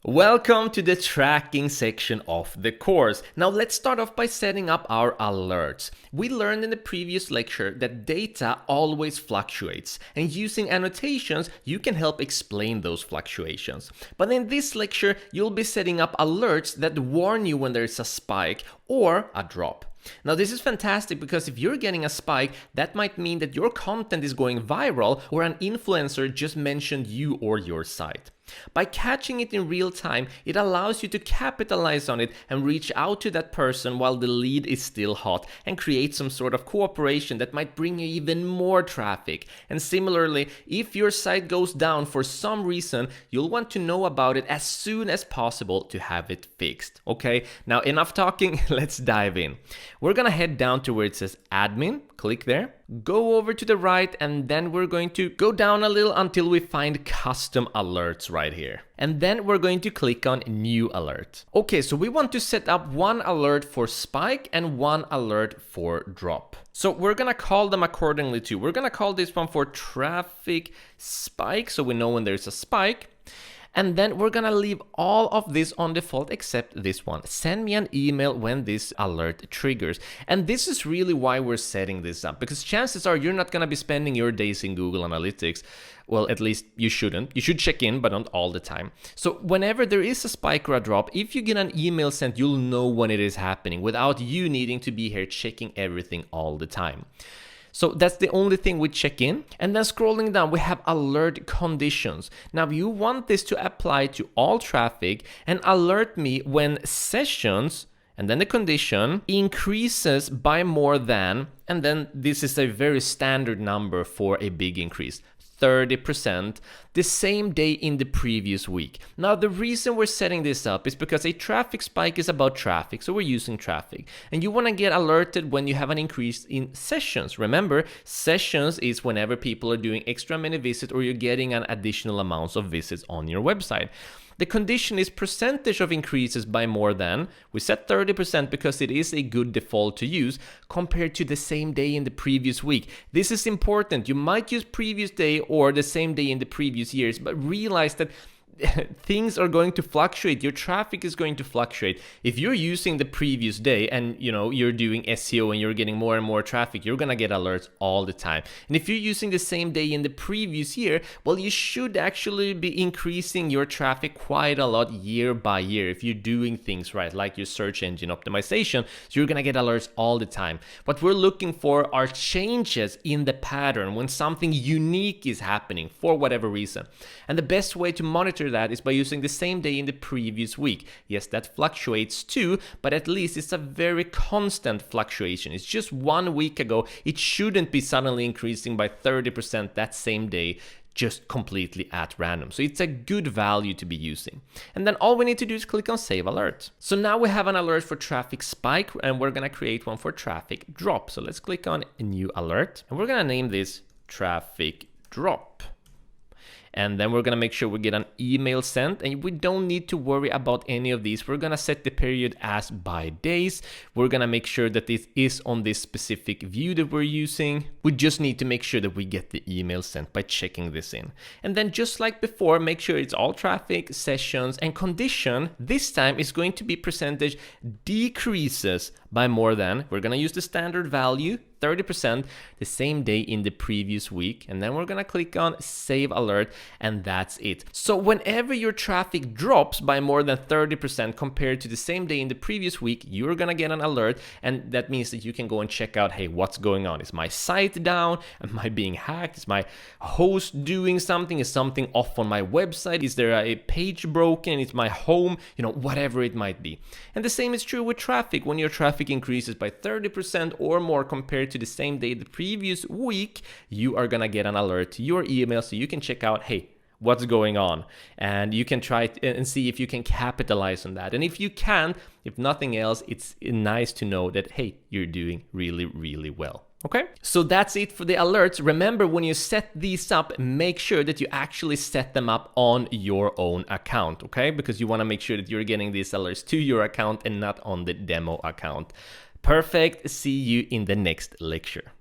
Welcome to the tracking section of the course. Now let's start off by setting up our alerts. We learned in the previous lecture that data always fluctuates, and using annotations you can help explain those fluctuations. But in this lecture you'll be setting up alerts that warn you when there's a spike or a drop. Now this is fantastic because if you're getting a spike, that might mean that your content is going viral or an influencer just mentioned you or your site. By catching it in real time, it allows you to capitalize on it and reach out to that person while the lead is still hot and create some sort of cooperation that might bring you even more traffic. And similarly, if your site goes down for some reason, you'll want to know about it as soon as possible to have it fixed. Okay, now enough talking, let's dive in. We're gonna head down to where it says admin, click there. Go over to the right and then we're going to go down a little until we find custom alerts right here. And then we're going to click on new alert. Okay, so we want to set up one alert for spike and one alert for drop. So we're gonna call them accordingly too. We're gonna call this one for traffic spike so we know when there's a spike. And then we're gonna leave all of this on default except this one. Send me an email when this alert triggers. And this is really why we're setting this up, because chances are you're not gonna be spending your days in Google Analytics. Well, at least you shouldn't. You should check in, but not all the time. So whenever there is a spike or a drop, if you get an email sent, you'll know when it is happening without you needing to be here checking everything all the time. So that's the only thing we check in. And then scrolling down, we have alert conditions. Now you want this to apply to all traffic and alert me when sessions, and then the condition, increases by more than, and then this is a very standard number for a big increase. 30% the same day in the previous week. Now the reason we're setting this up is because a traffic spike is about traffic, so we're using traffic. And you want to get alerted when you have an increase in sessions. Remember, sessions is whenever people are doing extra many visits or you're getting an additional amounts of visits on your website. The condition is percentage of increases by more than. We set 30% because it is a good default to use compared to the same day in the previous week. This is important. You might use previous day or the same day in the previous years, but realize that things are going to fluctuate. Your traffic is going to fluctuate. If you're using the previous day and you're doing SEO and you're getting more and more traffic, you're gonna get alerts all the time. And if you're using the same day in the previous year, well, you should actually be increasing your traffic quite a lot year by year if you're doing things right, like your search engine optimization. So you're gonna get alerts all the time. What we're looking for are changes in the pattern when something unique is happening for whatever reason. And the best way to monitor that is by using the same day in the previous week. Yes, that fluctuates too, but at least it's a very constant fluctuation. It's just 1 week ago. It shouldn't be suddenly increasing by 30% that same day, just completely at random. So it's a good value to be using. And then all we need to do is click on Save Alert. So now we have an alert for traffic spike and we're gonna create one for traffic drop. So let's click on New Alert and we're gonna name this Traffic Drop. And then we're gonna make sure we get an email sent, and we don't need to worry about any of these. We're gonna set the period as by days. We're gonna make sure that this is on this specific view that we're using. We just need to make sure that we get the email sent by checking this in. And then just like before, make sure it's all traffic, sessions, and condition. This time is going to be percentage decreases by more than. We're gonna use the standard value, 30% the same day in the previous week, and then we're gonna click on Save Alert, and that's it. So whenever your traffic drops by more than 30% compared to the same day in the previous week, you're gonna get an alert, and that means that you can go and check out, hey, what's going on? Is my site down? Am I being hacked? Is my host doing something? Is something off on my website? Is there a page broken? Is my home? Whatever it might be. And the same is true with traffic. When your traffic increases by 30% or more compared to the same day the previous week, you are gonna get an alert to your email so you can check out, hey, what's going on? And you can try and see if you can capitalize on that. And if you can, if nothing else, it's nice to know that, hey, you're doing really, really well. Okay, so that's it for the alerts. Remember, when you set these up, make sure that you actually set them up on your own account, okay? Because you want to make sure that you're getting these alerts to your account and not on the demo account. Perfect. See you in the next lecture.